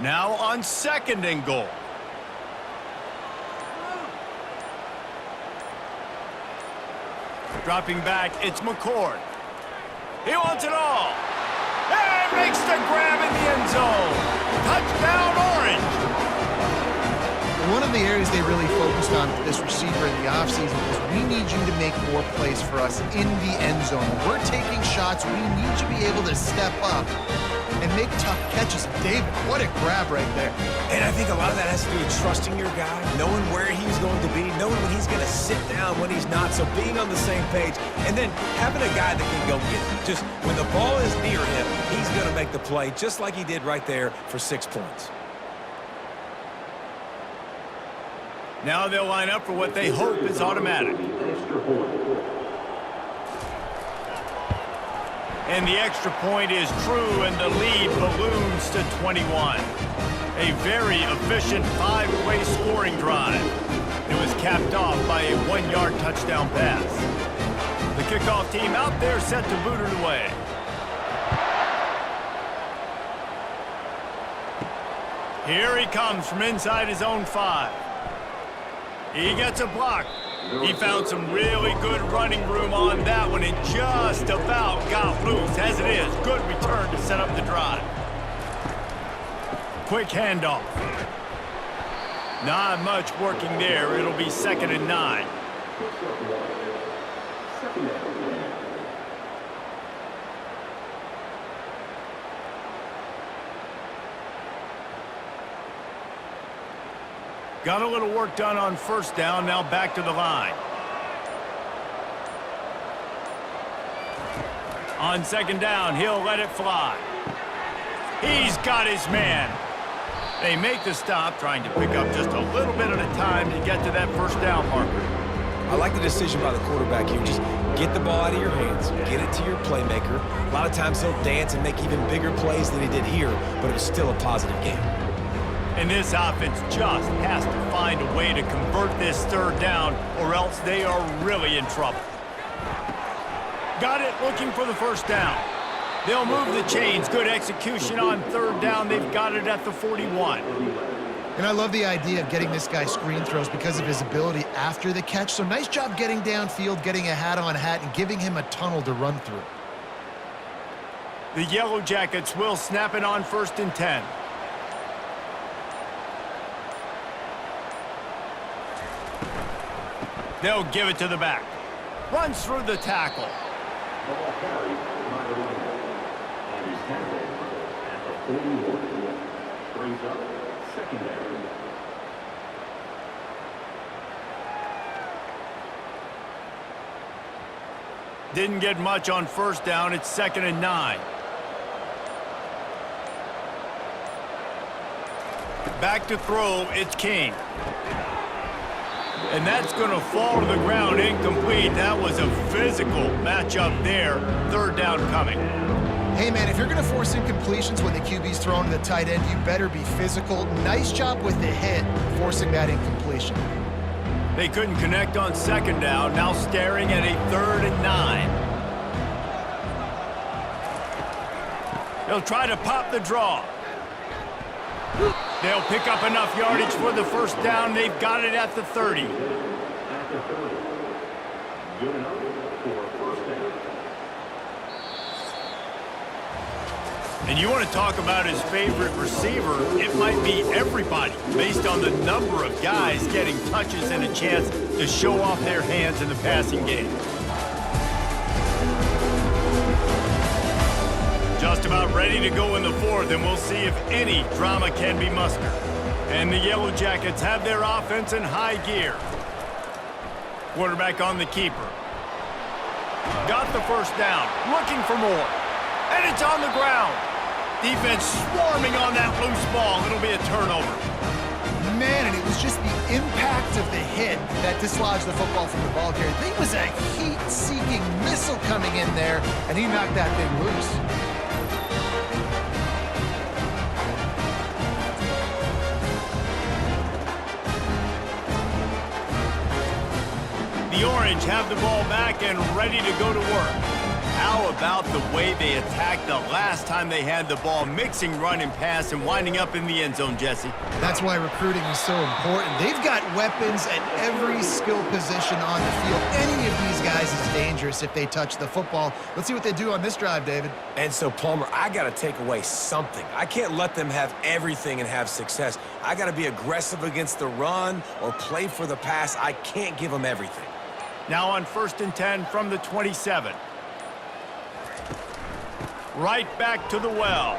Speaker 1: Now on 2nd and goal. Dropping back, it's McCord. He wants it all. And makes the grab in the end zone. Touchdown, Orange.
Speaker 2: One of the areas they really focused on with this receiver in the offseason is we need you to make more plays for us in the end zone. When we're taking shots, we need you to be able to step up and make tough catches. David, what a grab right there.
Speaker 3: And I think a lot of that has to do with trusting your guy, knowing where he's going to be, knowing when he's going to sit down, when he's not, so being on the same page, and then having a guy that can go get it. Just when the ball is near him, he's going to make the play, just like he did right there for 6 points.
Speaker 1: Now they'll line up for what they hope is automatic. And the extra point is true, and the lead balloons to 21. A very efficient 5-play scoring drive. It was capped off by a 1-yard touchdown pass. The kickoff team out there set to boot it away. Here he comes from inside his own 5. He gets a block. He found some really good running room on that one and just about got loose. As it is, good return to set up the drive. Quick handoff. Not much working there. It'll be 2nd and 9. Got a little work done on 1st down, now back to the line. On 2nd down, he'll let it fly. He's got his man. They make the stop, trying to pick up just a little bit at a time to get to that 1st down marker.
Speaker 3: I like the decision by the quarterback here. Just get the ball out of your hands, get it to your playmaker. A lot of times he'll dance and make even bigger plays than he did here, but it was still a positive game.
Speaker 1: And this offense just has to find a way to convert this 3rd down, or else they are really in trouble. Got it, looking for the 1st down. They'll move the chains. Good execution on 3rd down. They've got it at the 41.
Speaker 2: And I love the idea of getting this guy screen throws because of his ability after the catch. So nice job getting downfield, getting a hat-on-hat, and giving him a tunnel to run through.
Speaker 1: The Yellow Jackets will snap it on 1st and 10. They'll give it to the back. Runs through the tackle.
Speaker 5: Ball carried by the running back. And he's tackled at the 41. Brings up 2nd down.
Speaker 1: Didn't get much on 1st down. It's 2nd and 9. Back to throw. It's King. And that's going to fall to the ground incomplete. That was a physical matchup there. 3rd down coming.
Speaker 2: Hey, man, if you're going to force incompletions when the QB's throwing to the tight end, you better be physical. Nice job with the hit, forcing that incompletion.
Speaker 1: They couldn't connect on 2nd down. Now staring at a 3rd and 9. They'll try to pop the draw. They'll pick up enough yardage for the 1st down. They've got it at the 30.
Speaker 5: At the 30. Good enough for 1st down.
Speaker 1: And you want to talk about his favorite receiver, it might be everybody, based on the number of guys getting touches and a chance to show off their hands in the passing game. Just about ready to go in the fourth, and we'll see if any drama can be mustered. And the Yellow Jackets have their offense in high gear. Quarterback on the keeper. Got the first down, looking for more. And it's on the ground. Defense swarming on that loose ball. It'll be a turnover.
Speaker 2: Man, and it was just the impact of the hit that dislodged the football from the ball carrier. There was a heat-seeking missile coming in there, and he knocked that thing loose.
Speaker 1: The Orange have the ball back and ready to go to work. How about the way they attacked the last time they had the ball, mixing run and pass and winding up in the end zone, Jesse?
Speaker 2: That's why recruiting is so important. They've got weapons at every skill position on the field. Any of these guys is dangerous if they touch the football. Let's see what they do on this drive, David.
Speaker 3: And so, Palmer, I got to take away something. I can't let them have everything and have success. I got to be aggressive against the run or play for the pass. I can't give them everything.
Speaker 1: Now on 1st and 10 from the 27. Right back to the well.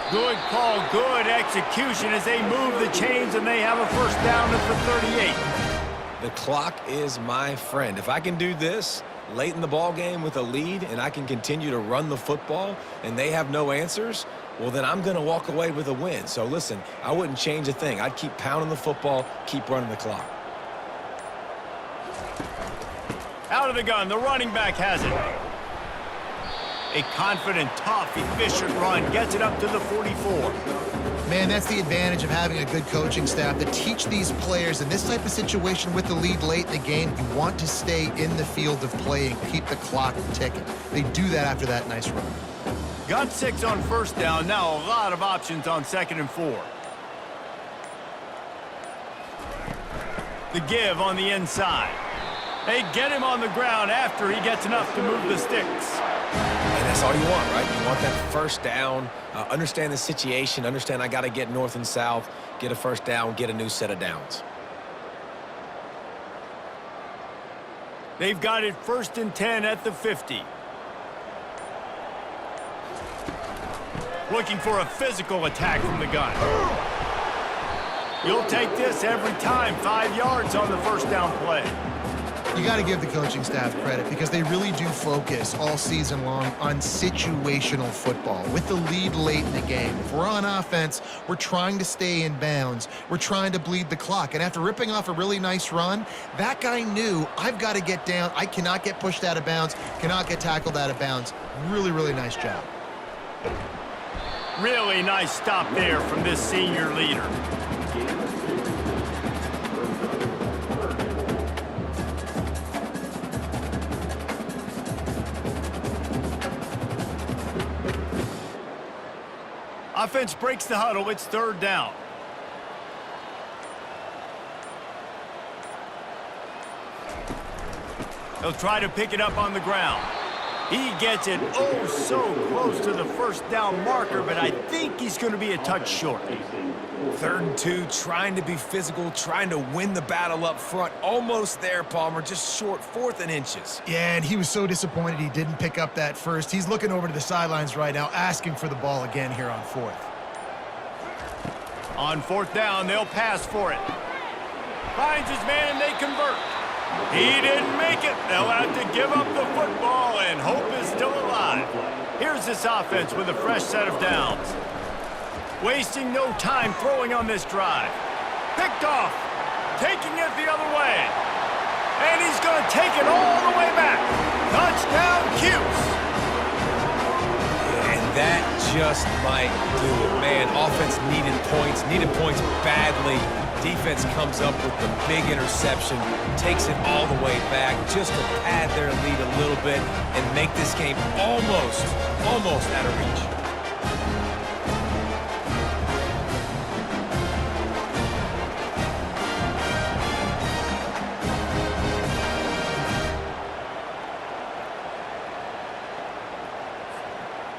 Speaker 1: Good call, good execution as they move the chains and they have a first down at the 38.
Speaker 3: The clock is my friend. If I can do this late in the ball game with a lead and I can continue to run the football and they have no answers, well, then I'm going to walk away with a win. So listen, I wouldn't change a thing. I'd keep pounding the football, keep running the clock.
Speaker 1: Out of the gun, the running back has it. A confident, tough, efficient run gets it up to the 44.
Speaker 2: Man, that's the advantage of having a good coaching staff to teach these players in this type of situation with the lead late in the game. You want to stay in the field of play and keep the clock ticking. They do that after that nice run.
Speaker 1: Got 6 on first down. Now a lot of options on 2nd and 4. The give on the inside. They get him on the ground after he gets enough to move the sticks.
Speaker 3: And that's all you want, right? You want that first down, understand the situation, understand I got to get north and south, get a first down, get a new set of downs.
Speaker 1: They've got it 1st and 10 at the 50. Looking for a physical attack from the gun. You'll take this every time. 5 yards on the first down play.
Speaker 2: You got to give the coaching staff credit because they really do focus all season long on situational football. With the lead late in the game, if we're on offense, we're trying to stay in bounds. We're trying to bleed the clock. And after ripping off a really nice run, that guy knew, I've got to get down. I cannot get pushed out of bounds, cannot get tackled out of bounds. Really, really nice job.
Speaker 1: Really nice stop there from this senior leader. Offense breaks the huddle. It's 3rd down. He'll try to pick it up on the ground. He gets it oh so close to the first down marker, but I think he's going to be a touch short.
Speaker 3: 3rd and 2, trying to be physical, trying to win the battle up front. Almost there, Palmer, just short, 4th and inches.
Speaker 2: Yeah, and he was so disappointed he didn't pick up that first. He's looking over to the sidelines right now, asking for the ball again here on 4th.
Speaker 1: On 4th down, they'll pass for it. Finds his man, they convert. He didn't make it. They'll have to give up the football, and hope is still alive. Here's this offense with a fresh set of downs. Wasting no time throwing on this drive. Picked off. Taking it the other way. And he's going to take it all the way back. Touchdown, Cuse.
Speaker 3: And that just might do it. Man, offense needed points badly. Defense comes up with the big interception, takes it all the way back just to pad their lead a little bit and make this game almost out of reach.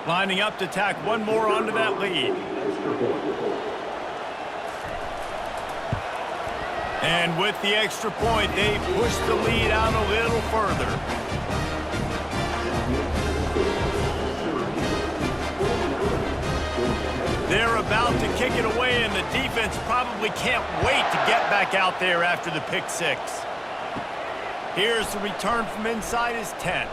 Speaker 1: Line lining up to tack one more onto that lead. And with the extra point, they push the lead out a little further. They're about to kick it away, and the defense probably can't wait to get back out there after the pick six. Here's the return from inside his 10.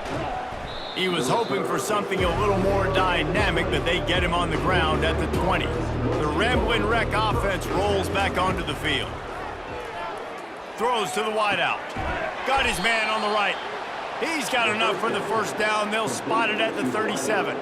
Speaker 1: He was hoping for something a little more dynamic, but they get him on the ground at the 20. The Ramblin' Wreck offense rolls back onto the field. Throws to the wideout. Got his man on the right. He's got enough for the first down. They'll spot it at the 37.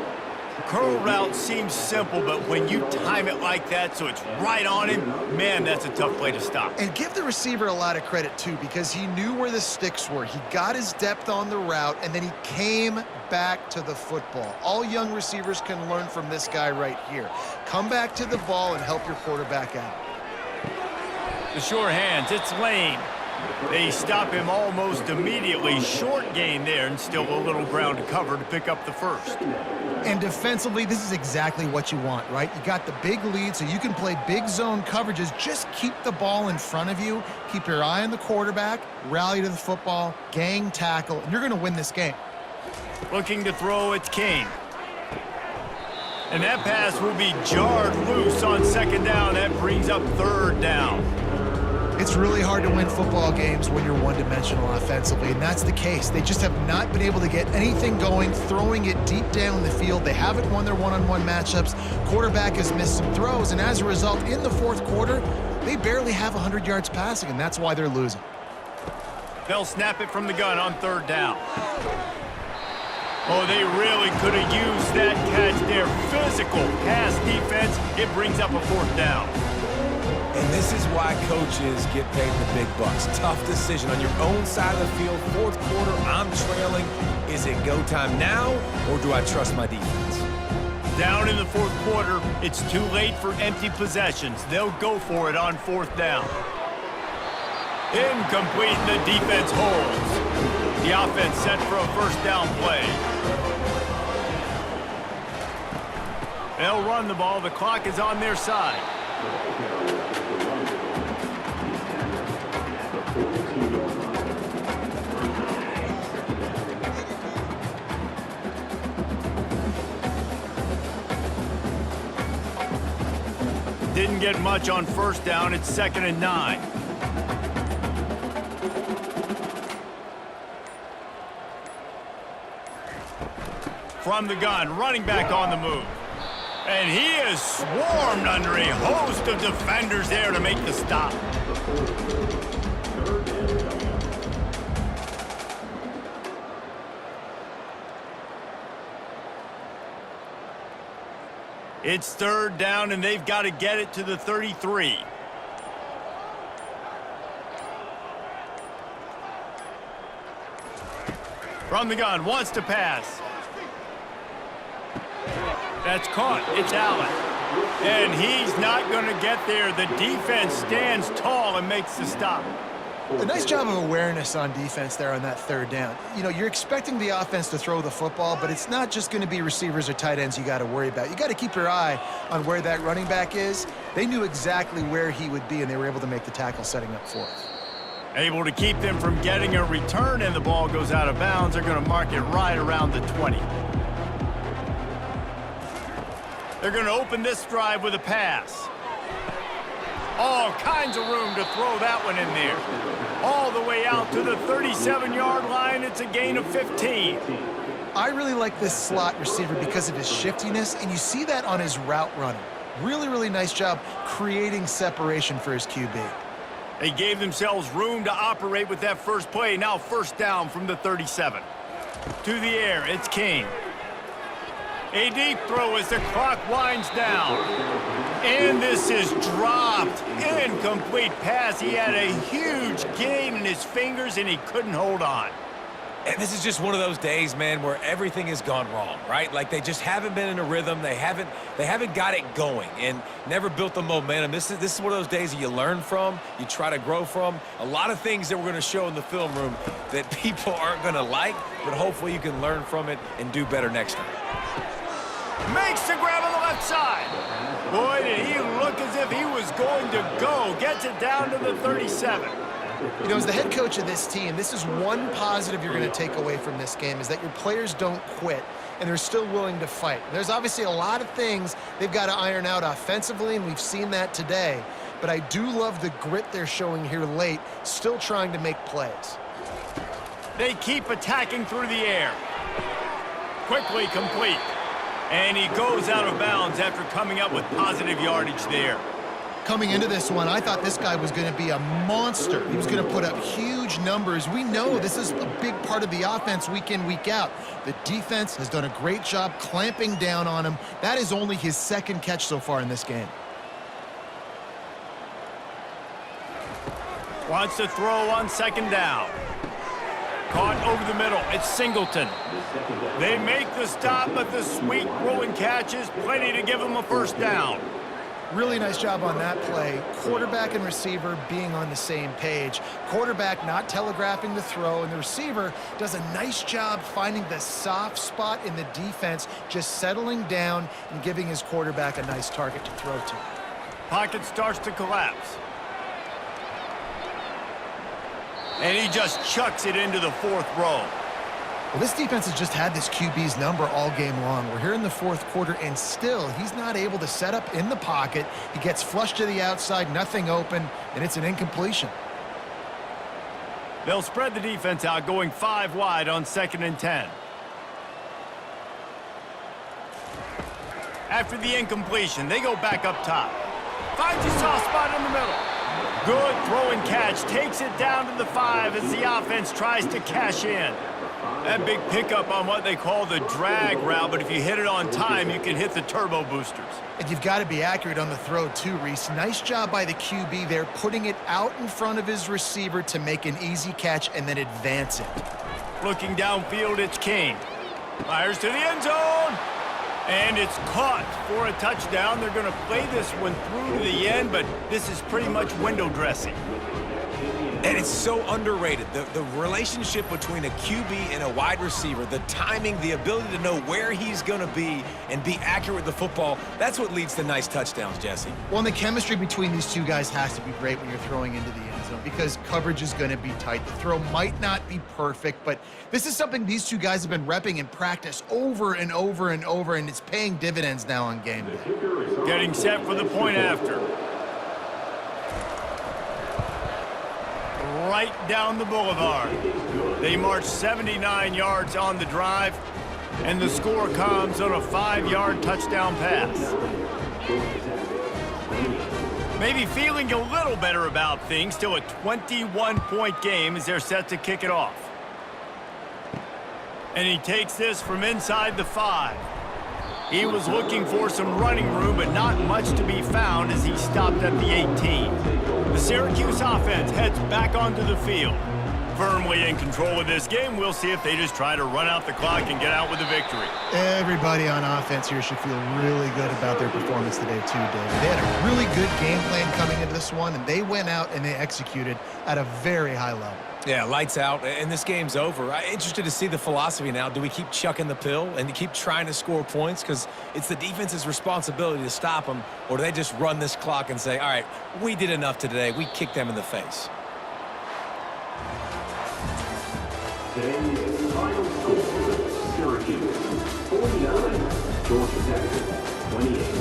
Speaker 1: Curl route seems simple, but when you time it like that so it's right on him, man, that's a tough play to stop.
Speaker 2: And give the receiver a lot of credit, too, because he knew where the sticks were. He got his depth on the route, and then he came back to the football. All young receivers can learn from this guy right here. Come back to the ball and help your quarterback out.
Speaker 1: The sure hands, it's Lane. They stop him almost immediately. Short gain there, and still a little ground to cover to pick up the first.
Speaker 2: And defensively, this is exactly what you want, right? You got the big lead, so you can play big zone coverages. Just keep the ball in front of you. Keep your eye on the quarterback. Rally to the football. Gang tackle. And you're going to win this game.
Speaker 1: Looking to throw, it's King. And that pass will be jarred loose on second down. That brings up third down.
Speaker 2: It's really hard to win football games when you're one-dimensional offensively, and that's the case. They just have not been able to get anything going, throwing it deep down the field. They haven't won their one-on-one matchups. Quarterback has missed some throws, and as a result, in the fourth quarter, they barely have 100 yards passing, and that's why they're losing.
Speaker 1: They'll snap it from the gun on third down. Oh, they really could have used that catch there. Physical pass defense. It brings up a fourth down.
Speaker 3: And this is why coaches get paid the big bucks. Tough decision on your own side of the field. Fourth quarter, I'm trailing. Is it go time now, or do I trust my defense?
Speaker 1: Down in the fourth quarter, it's too late for empty possessions. They'll go for it on fourth down. Incomplete, the defense holds. The offense set for a first down play. They'll run the ball. The clock is on their side. Didn't get much on first down. It's 2nd and 9. From the gun, running back on the move. And he is swarmed under a host of defenders there to make the stop. It's third down, and they've got to get it to the 33. From the gun, wants to pass. That's caught. It's Allen. And he's not going to get there. The defense stands tall and makes the stop.
Speaker 2: A nice job of awareness on defense there on that third down. You know, you're expecting the offense to throw the football, but it's not just going to be receivers or tight ends you got to worry about. You got to keep your eye on where that running back is. They knew exactly where he would be, and they were able to make the tackle setting up for it.
Speaker 1: Able to keep them from getting a return, and the ball goes out of bounds. They're going to mark it right around the 20. They're going to open this drive with a pass. All kinds of room to throw that one in there. All the way out to the 37-yard line. It's a gain of 15.
Speaker 2: I really like this slot receiver because of his shiftiness, and you see that on his route running. Really, really nice job creating separation for his QB.
Speaker 1: They gave themselves room to operate with that first play. Now first down from the 37. To the air, it's King. A deep throw as the clock winds down. And this is dropped. Incomplete pass. He had a huge gain in his fingers, and he couldn't hold on.
Speaker 3: And this is just one of those days, man, where everything has gone wrong, right? Like they just haven't been in a rhythm. They haven't got it going and never built the momentum. This is one of those days that you learn from, you try to grow from. A lot of things that we're going to show in the film room that people aren't going to like, but hopefully you can learn from it and do better next time.
Speaker 1: Makes the grab on the left side. Boy, did he look as if he was going to go. Gets it down to the 37.
Speaker 2: You know, as the head coach of this team, this is one positive you're going to take away from this game, is that your players don't quit, and they're still willing to fight. There's obviously a lot of things they've got to iron out offensively, and we've seen that today. But I do love the grit they're showing here late, still trying to make plays.
Speaker 1: They keep attacking through the air. Quickly complete. And he goes out of bounds after coming up with positive yardage there.
Speaker 2: Coming into this one, I thought this guy was going to be a monster. He was going to put up huge numbers. We know this is a big part of the offense week in, week out. The defense has done a great job clamping down on him. That is only his second catch so far in this game.
Speaker 1: Wants to throw on second down. Caught over the middle. It's Singleton. They make the stop, but the sweet throwing catch is plenty to give them a first down.
Speaker 2: Really nice job on that play. Quarterback and receiver being on the same page. Quarterback not telegraphing the throw, and the receiver does a nice job finding the soft spot in the defense, just settling down and giving his quarterback a nice target to throw to.
Speaker 1: Pocket starts to collapse. And he just chucks it into the fourth row.
Speaker 2: Well, this defense has just had this QB's number all game long. We're here in the fourth quarter, and still he's not able to set up in the pocket. He gets flushed to the outside, nothing open, and it's an incompletion.
Speaker 1: They'll spread the defense out, going 5 wide on 2nd and 10. After the incompletion, they go back up top. Finds a soft spot in the middle. Good throw and catch. Takes it down to the 5 as the offense tries to cash in. That big pickup on what they call the drag route, but if you hit it on time, you can hit the turbo boosters.
Speaker 2: And you've got to be accurate on the throw too, Reese. Nice job by the QB there, putting it out in front of his receiver to make an easy catch and then advance it.
Speaker 1: Looking downfield, it's King. Fires to the end zone. And it's caught for a touchdown. They're going to play this one through to the end, but this is pretty much window dressing.
Speaker 3: And it's so underrated. The relationship between a QB and a wide receiver, the timing, the ability to know where he's going to be and be accurate with the football, that's what leads to nice touchdowns, Jesse.
Speaker 2: Well, and the chemistry between these two guys has to be great when you're throwing into the end zone because coverage is going to be tight. The throw might not be perfect, but this is something these two guys have been repping in practice over and over and over, and it's paying dividends now on game day.
Speaker 1: Getting set for the point after. Right down the boulevard. They march 79 yards on the drive, and the score comes on a 5-yard touchdown pass. Maybe feeling a little better about things. Still a 21-point game as they're set to kick it off. And he takes this from inside the 5. He was looking for some running room, but not much to be found as he stopped at the 18. The Syracuse offense heads back onto the field. Firmly in control of this game. We'll see if they just try to run out the clock and get out with a victory.
Speaker 2: Everybody on offense here should feel really good about their performance today too, David. They had a really good game plan coming into this one, and they went out and they executed at a very high level.
Speaker 3: Yeah, lights out, and this game's over. I'm interested to see the philosophy now. Do we keep chucking the pill and keep trying to score points? Because it's the defense's responsibility to stop them, or do they just run this clock and say, all right, we did enough today. We kicked them in the face.
Speaker 5: Today's final score, Syracuse 49, Georgia Tech 28.